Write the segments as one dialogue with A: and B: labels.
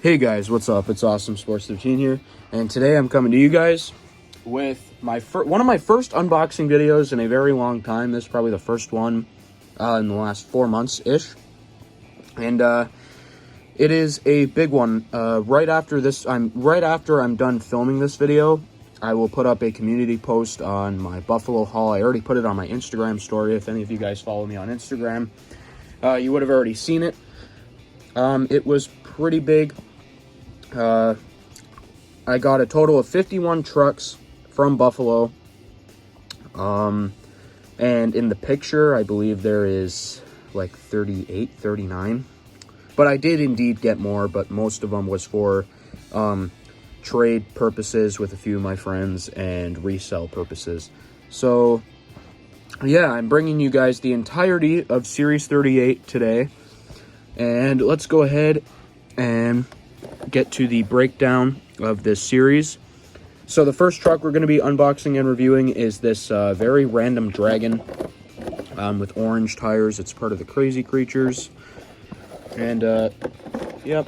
A: Hey guys, what's up? It's Awesome Sports 13 here, and today I'm coming to you guys with one of my first unboxing videos in a very long time. This is probably the first one in the last 4 months-ish, and it is a big one. Right after I'm done filming this video, I will put up a community post on my Buffalo haul. I already put it on my Instagram story. If any of you guys follow me on Instagram, you would have already seen it. It was pretty big. I got a total of 51 trucks from Buffalo. And in the picture, I believe there is like 38, 39. But I did indeed get more, but most of them was for trade purposes with a few of my friends and resell purposes. So, yeah, I'm bringing you guys the entirety of Series 38 today. And let's go ahead and get to the breakdown of this series. So the first truck we're going to be unboxing and reviewing is this very random Dragon with orange tires. It's part of the Crazy Creatures. And, yep.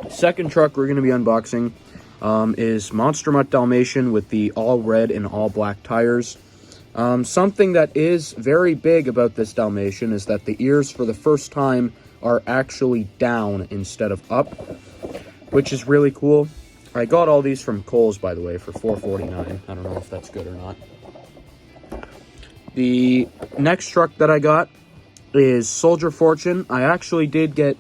A: Second truck we're going to be unboxing is Monster Mutt Dalmatian with the all red and all black tires. Something that is very big about this Dalmatian is that the ears for the first time are actually down instead of up, which is really cool. I got all these from Kohl's, by the way, for $4.49. I don't know if that's good or not. The next truck that I got is Soldier Fortune. I actually did get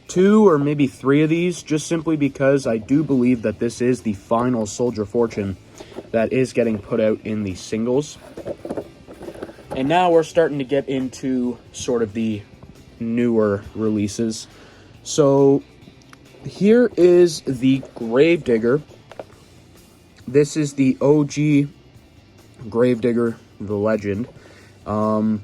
A: 2 or maybe 3 of these, just simply because I do believe that this is the final Soldier Fortune that is getting put out in the singles. And now we're starting to get into sort of the newer releases. So here is the Gravedigger. This is the OG Gravedigger, the legend. But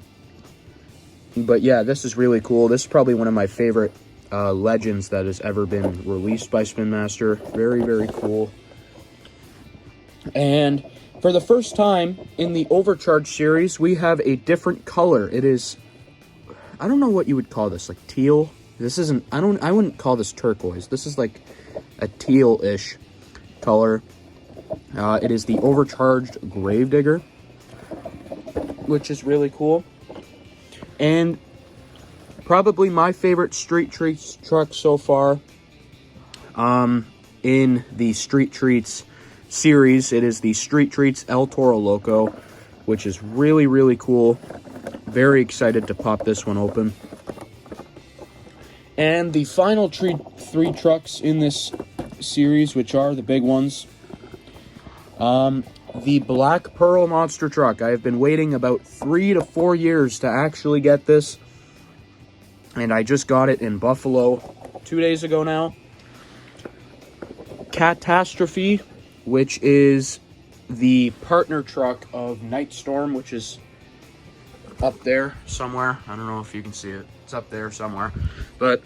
A: yeah, this is really cool. This is probably one of my favorite legends that has ever been released by Spin Master. Very, very cool. And for the first time in the Overcharge series, we have a different color. It is, I don't know what you would call this, like teal. This isn't, I wouldn't call this turquoise. This is like a teal-ish color. It is the Overcharged Gravedigger, which is really cool. And probably my favorite Street Treats truck so far in the Street Treats series. It is the Street Treats El Toro Loco, which is really, really cool. Very excited to pop this one open. And the final 3 trucks in this series, which are the big ones. The Black Pearl Monster Truck. I have been waiting about 3 to 4 years to actually get this. And I just got it in Buffalo 2 days ago now. Catastrophe, which is the partner truck of Night Storm, which is up there somewhere. I don't know if you can see it. It's up there somewhere. But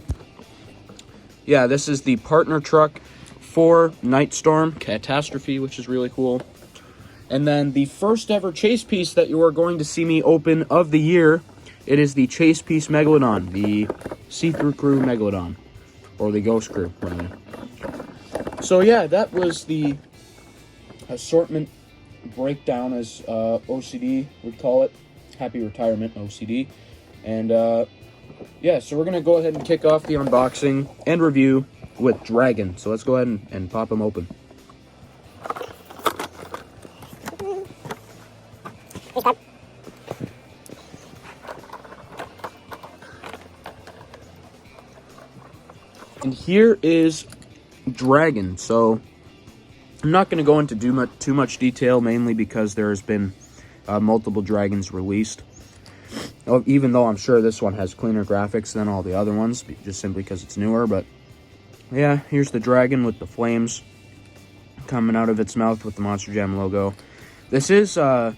A: yeah, this is the partner truck for Night Storm, Catastrophe, which is really cool. And then the first ever chase piece that you are going to see me open of the year, it is the chase piece Megalodon, the See-Through Crew Megalodon, or the Ghost Crew, rather. So yeah, that was the assortment breakdown, as OCD would call it. Happy retirement, OCD. And yeah, so we're gonna go ahead and kick off the unboxing and review with Dragon. So let's go ahead and pop them open. And here is Dragon. So I'm not going to go into too much detail, mainly because there has been multiple Dragons released. Even though I'm sure this one has cleaner graphics than all the other ones, just simply because it's newer. But yeah, here's the Dragon with the flames coming out of its mouth with the Monster Jam logo. This is a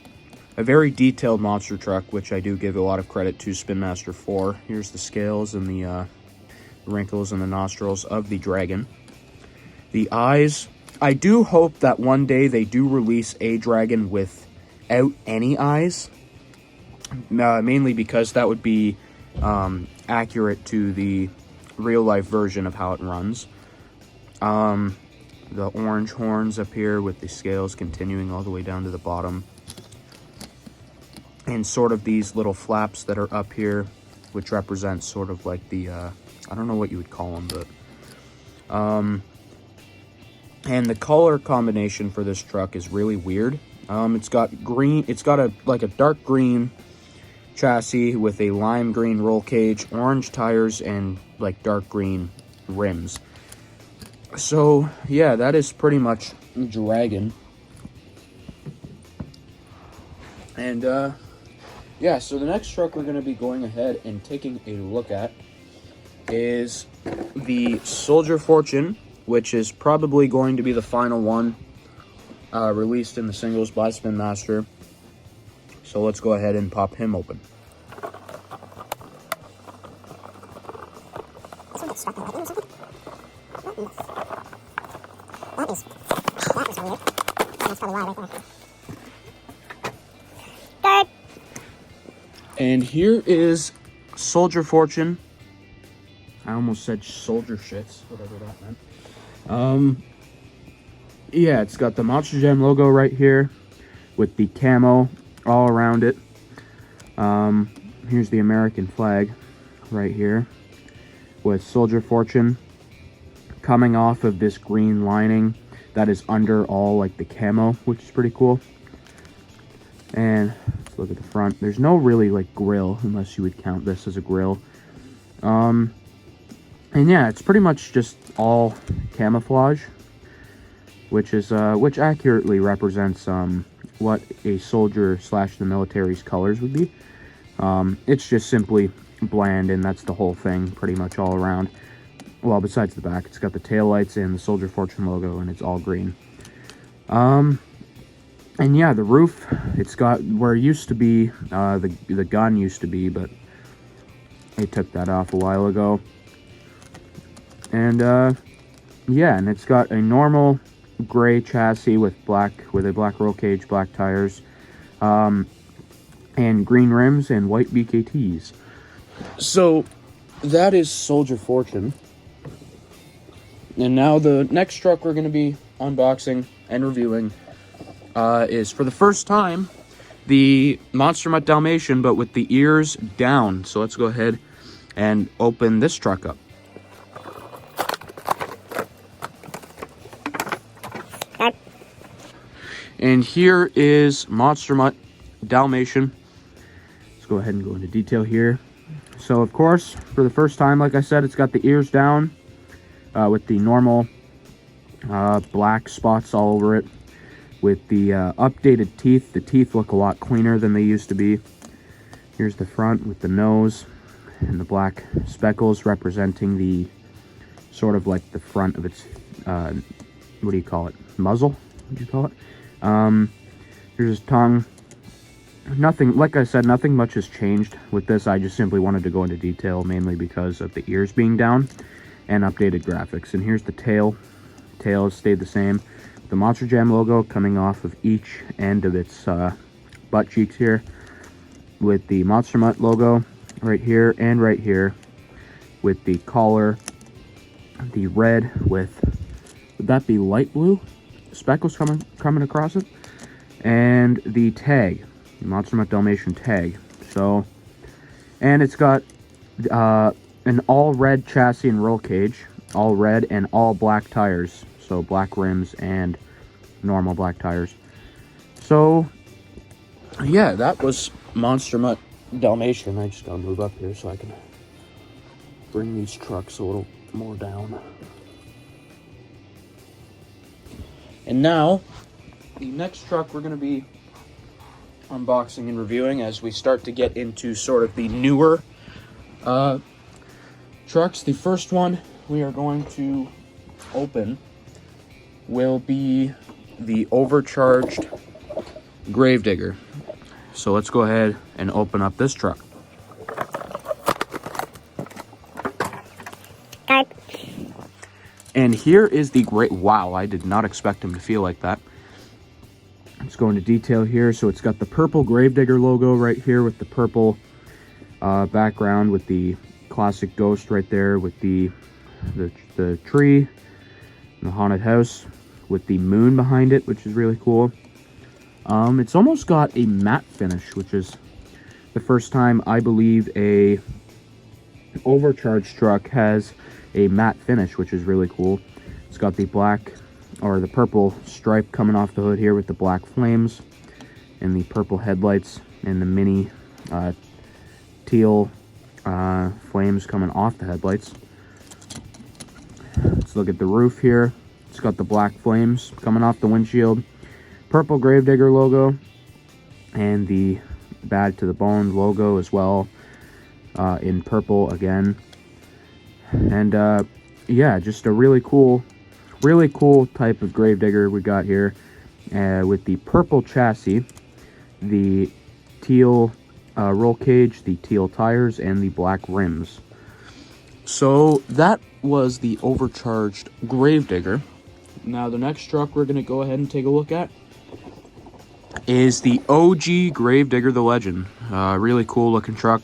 A: very detailed monster truck, which I do give a lot of credit to Spin Master for. Here's the scales and the wrinkles in the nostrils of the Dragon. The eyes. I do hope that one day they do release a Dragon without any eyes. Mainly because that would be accurate to the real life version of how it runs. The orange horns up here with the scales continuing all the way down to the bottom. And sort of these little flaps that are up here, which represent sort of like the, I don't know what you would call them, but, and the color combination for this truck is really weird. It's got green, it's got like a dark green chassis with a lime green roll cage, orange tires, and like dark green rims. So yeah, that is pretty much Dragon. And yeah, so the next truck we're going to be going ahead and taking a look at is the Soldier Fortune, which is probably going to be the final one released in the singles by Spin Master. So let's go ahead and pop him open.
B: That was weird. That's probably why right there.
A: And here is Soldier Fortune. I almost said soldier shits, whatever that meant. Yeah, it's got the Monster Jam logo right here with the camo all around it. Here's the American flag right here with Soldier Fortune coming off of this green lining that is under all like the camo, which is pretty cool. And let's look at the front. There's no really like grill, unless you would count this as a grill. And yeah, it's pretty much just all camouflage, which is which accurately represents what a soldier / the military's colors would be. It's just simply bland, and that's the whole thing pretty much all around. Well, besides the back, it's got the taillights and the Soldier Fortune logo, and it's all green. And yeah, the roof, it's got where it used to be, the gun used to be, but they took that off a while ago. And yeah, and it's got a normal gray chassis with a black roll cage, black tires, and green rims and white BKTs. So that is Soldier Fortune. And now the next truck we're going to be unboxing and reviewing is, for the first time, the Monster Mutt Dalmatian, but with the ears down. So let's go ahead and open this truck up. And here is Monster Mutt Dalmatian. Let's go ahead and go into detail here. So of course, for the first time, like I said, it's got the ears down with the normal black spots all over it. With the updated teeth, the teeth look a lot cleaner than they used to be. Here's the front with the nose and the black speckles representing the sort of like the front of its, what do you call it? Muzzle? What do you call it? Here's his tongue. Nothing, like I said, nothing much has changed with this. I just simply wanted to go into detail mainly because of the ears being down and updated graphics. And here's the tail. Tail has stayed the same. The Monster Jam logo coming off of each end of its butt cheeks here, with the Monster Mutt logo right here and right here, with the collar, the red with, would that be light blue speckles coming across it, and the tag, the Monster Mutt Dalmatian tag. So, and it's got an all red chassis and roll cage, all red and all black tires. So black rims and normal black tires. So yeah, that was Monster Mutt Dalmatian. I just gotta move up here so I can bring these trucks a little more down. And now, the next truck we're gonna be unboxing and reviewing as we start to get into sort of the newer trucks. The first one we are going to open will be the overcharged Gravedigger. So let's go ahead and open up this truck. And here is the wow, I did not expect him to feel like that. Let's go into detail here. So it's got the purple Gravedigger logo right here with the purple background with the classic ghost right there with the tree, the haunted house with the moon behind it, which is really cool. It's almost got a matte finish, which is the first time I believe a overcharged truck has a matte finish, which is really cool. It's got the black or the purple stripe coming off the hood here with the black flames and the purple headlights and the mini teal flames coming off the headlights. Let's look at the roof here. It's got the black flames coming off the windshield, purple Gravedigger logo, and the Bad to the Bone logo as well, in purple again. And yeah, just a really cool type of Gravedigger we got here, with the purple chassis, the teal roll cage, the teal tires, and the black rims. So that was the overcharged Gravedigger. Now the next truck we're going to go ahead and take a look at is the OG Gravedigger the Legend. Really cool looking truck.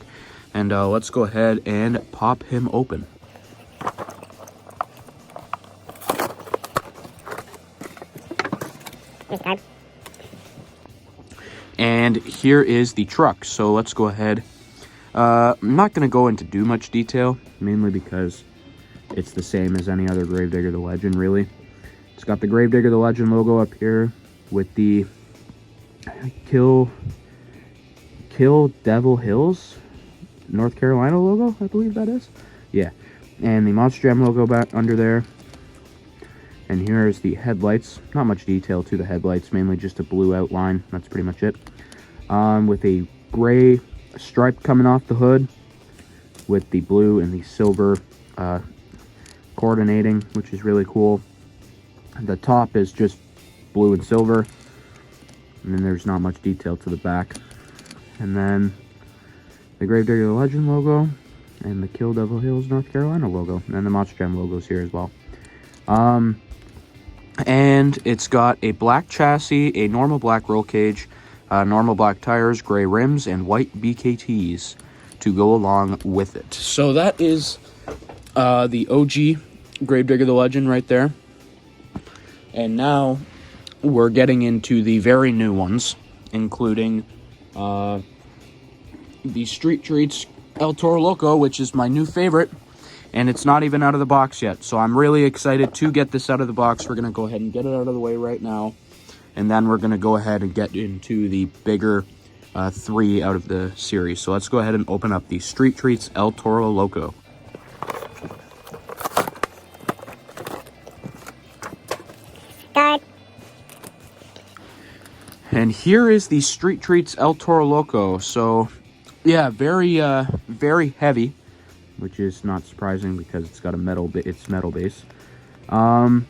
A: And let's go ahead and pop him open. And here is the truck. So let's go ahead. I'm not going to go into too much detail, mainly because it's the same as any other Gravedigger the Legend, really. It's got the Gravedigger the Legend logo up here with the Kill Devil Hills, North Carolina logo, I believe that is. Yeah. And the Monster Jam logo back under there. And here's the headlights. Not much detail to the headlights, mainly just a blue outline. That's pretty much it. With a gray stripe coming off the hood with the blue and the silver coordinating, which is really cool. The top is just blue and silver, and then there's not much detail to the back. And then the Gravedigger the Legend logo and the Kill Devil Hills North Carolina logo, and the Monster Jam logos here as well. And it's got a black chassis, a normal black roll cage, normal black tires, gray rims, and white BKTs to go along with it. So that is the OG Gravedigger the Legend right there. And now we're getting into the very new ones, including the Street Treats El Toro Loco, which is my new favorite. And it's not even out of the box yet. So I'm really excited to get this out of the box. We're going to go ahead and get it out of the way right now. And then we're going to go ahead and get into the bigger 3 out of the series. So let's go ahead and open up the Street Treats El Toro Loco.
B: Good.
A: And here is the Street Treats El Toro Loco. So yeah, very heavy, which is not surprising because it's got a metal base. And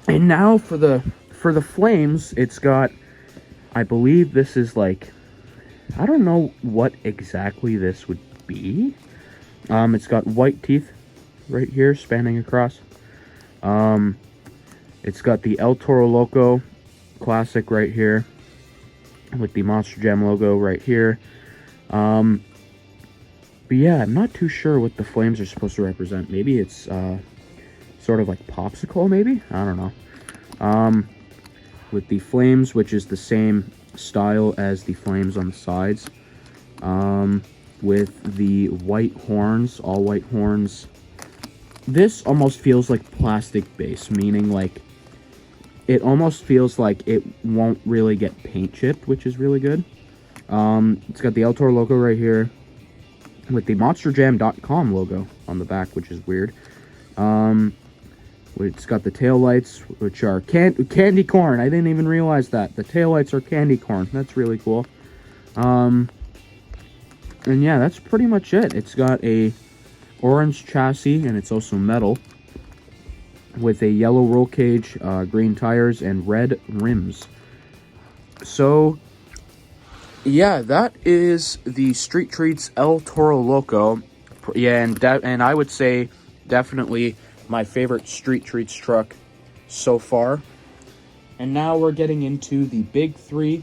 A: now for the flames, it's got, I believe this is like, I don't know what exactly this would be. It's got white teeth right here spanning across. It's got the El Toro Loco classic right here with the Monster Jam logo right here. But yeah, I'm not too sure what the flames are supposed to represent. Maybe it's sort of like popsicle, maybe? I don't know. With the flames, which is the same style as the flames on the sides. With the white horns, all white horns. This almost feels like plastic base, meaning like it almost feels like it won't really get paint chipped, which is really good. It's got the El Toro logo right here with the MonsterJam.com logo on the back, which is weird. It's got the tail lights, which are candy corn. I didn't even realize that. The tail lights are candy corn. That's really cool. And yeah, that's pretty much it. It's got a orange chassis, and it's also metal, with a yellow roll cage, green tires, and red rims. So yeah, that is the Street Treats El Toro Loco. Yeah, and I would say definitely my favorite Street Treats truck so far. And now we're getting into the big 3,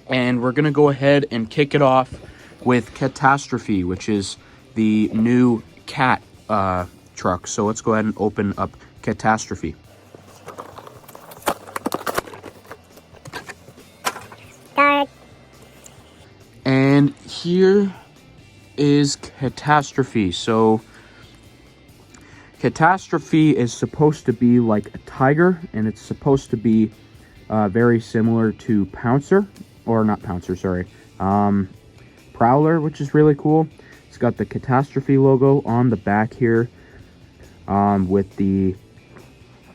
A: and we're gonna go ahead and kick it off with Catastrophe, which is the new Cat truck. So let's go ahead and open up Catastrophe.
B: Guard.
A: And here is Catastrophe. So Catastrophe is supposed to be like a tiger, and it's supposed to be very similar to Pouncer, or not Pouncer, sorry, Prowler, which is really cool. It's got the Catastrophe logo on the back here, with the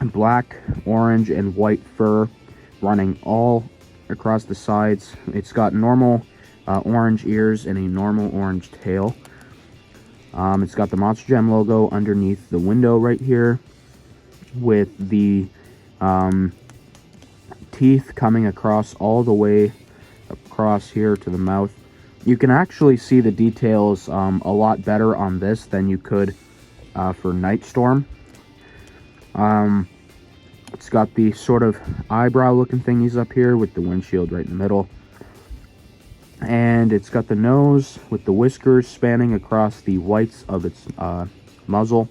A: black, orange, and white fur running all across the sides. It's got normal orange ears and a normal orange tail. It's got the Monster Jam logo underneath the window right here, with the teeth coming across all the way across here to the mouth. You can actually see the details a lot better on this than you could for Nightstorm. It's got the sort of eyebrow looking thingies up here with the windshield right in the middle. And it's got the nose with the whiskers spanning across the whites of its muzzle,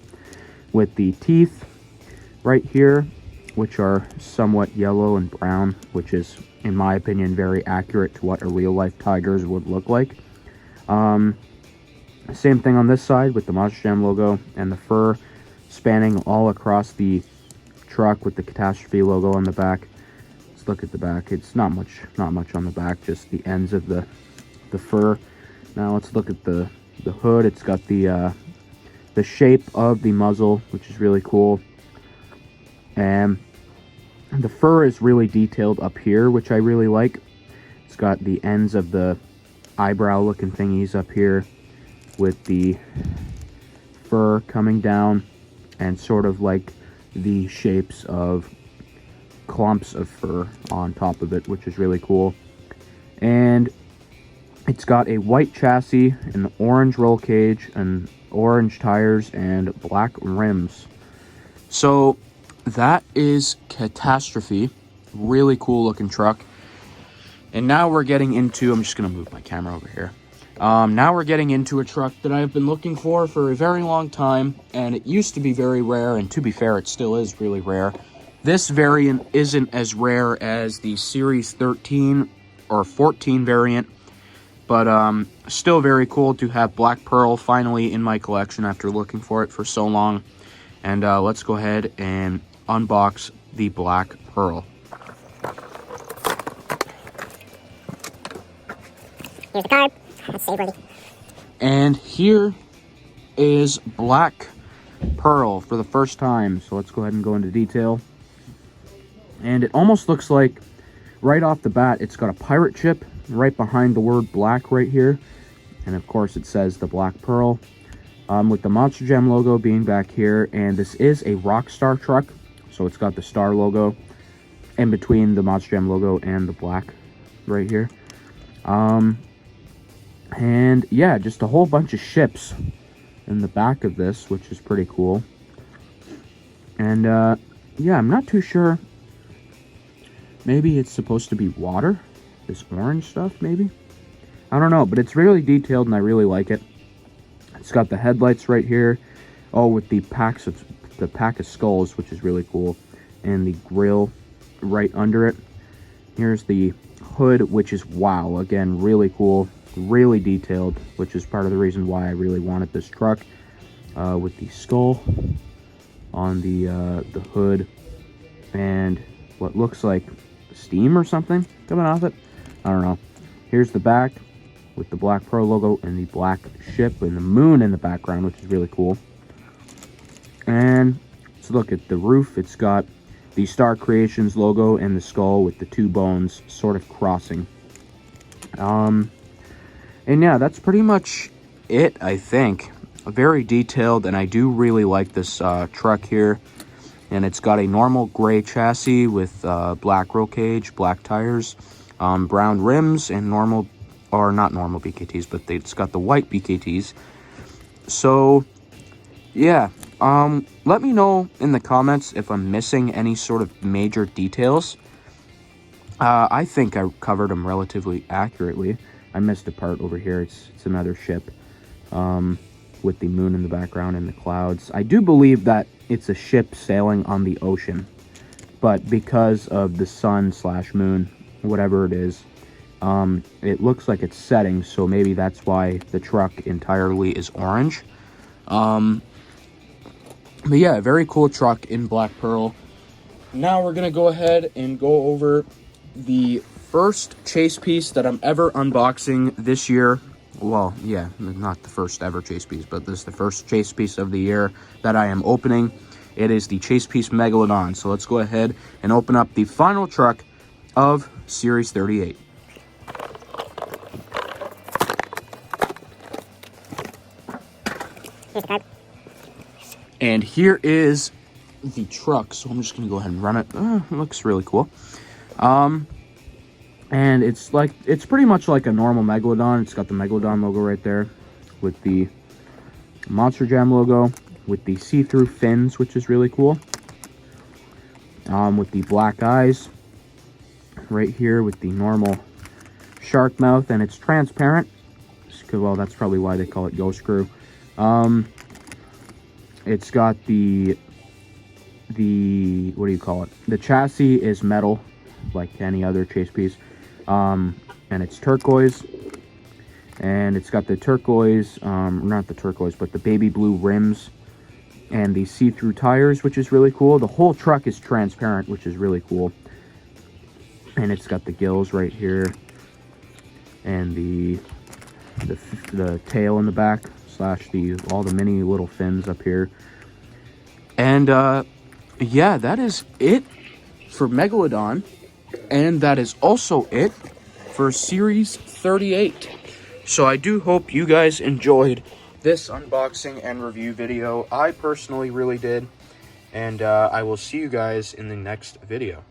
A: with the teeth right here, which are somewhat yellow and brown, which is, in my opinion, very accurate to what a real-life tiger's would look like. Same thing on this side with the Monster Jam logo and the fur spanning all across the truck with the Catastrophe logo on the back. Let's look at the back. It's not much on the back, just the ends of the fur. Now let's look at the hood. It's got the shape of the muzzle, which is really cool. And the fur is really detailed up here, which I really like. It's got the ends of the eyebrow looking thingies up here with the fur coming down, and sort of like the shapes of clumps of fur on top of it, which is really cool. And it's got a white chassis, an orange roll cage, and orange tires, and black rims. So that is Catastrophe. Really cool looking truck. And now we're getting into, I'm just going to move my camera over here. Now we're getting into a truck that I've been looking for a very long time, and it used to be very rare, and to be fair, it still is really rare. This variant isn't as rare as the Series 13 or 14 variant, but still very cool to have Black Pearl finally in my collection after looking for it for so long. And let's go ahead and unbox the Black Pearl.
B: Here's the card. That's safe-worthy.
A: And here is Black Pearl for the first time. So let's go ahead and go into detail. And it almost looks like, right off the bat, it's got a pirate ship right behind the word black right here. And of course it says the Black Pearl, with the Monster Jam logo being back here. And this is a Rockstar truck, so it's got the star logo in between the Monster Jam logo and the black right here. And yeah, just a whole bunch of ships in the back of this, which is pretty cool. And yeah, I'm not too sure. Maybe it's supposed to be water, this orange stuff, maybe. I don't know, but it's really detailed and I really like it. It's got the headlights right here, with the pack of skulls, which is really cool, and the grill right under it. Here's the hood, which is, wow, again, really cool, really detailed, which is part of the reason why I really wanted this truck, with the skull on the hood, and what looks like steam or something coming off it. I don't know. Here's the back with the Black Pearl logo and the black ship and the moon in the background, which is really cool. And let's look at the roof. It's got the Star Creations logo and the skull with the two bones sort of crossing. And yeah, that's pretty much it, I think. Very detailed, and I do really like this truck here. And it's got a normal gray chassis with black roll cage, black tires, brown rims, and normal, or not normal BKTs, but it's got the white BKTs. So yeah, let me know in the comments if I'm missing any sort of major details. I think I covered them relatively accurately. I missed a part over here. It's another ship, with the moon in the background and the clouds. I do believe that it's a ship sailing on the ocean, but because of the sun slash moon, whatever it is, it looks like it's setting, so maybe that's why the truck entirely is orange. But yeah, very cool truck in black pearl. Now we're gonna go ahead and go over the first chase piece that I'm ever unboxing this year. Well, yeah, not the first ever chase piece, but this is the first chase piece of the year that I am opening. It is the chase piece Megalodon. So let's go ahead and open up the final truck of Series 38. And here is the truck. So I'm just gonna go ahead and run it. It looks really cool. And it's pretty much like a normal Megalodon. It's got the Megalodon logo right there with the Monster Jam logo, with the see-through fins, which is really cool. With the black eyes right here with the normal shark mouth, and it's transparent. Well, that's probably why they call it Ghost Crew. It's got the what do you call it? The chassis is metal, like any other chase piece. And it's turquoise, and it's got the turquoise, not the turquoise, but the baby blue rims and the see-through tires, which is really cool. The whole truck is transparent, which is really cool. And it's got the gills right here and the tail in the back, slash all the mini little fins up here. And yeah, that is it for Megalodon. And that is also it for Series 38. So I do hope you guys enjoyed this unboxing and review video. I personally really did. And I will see you guys in the next video.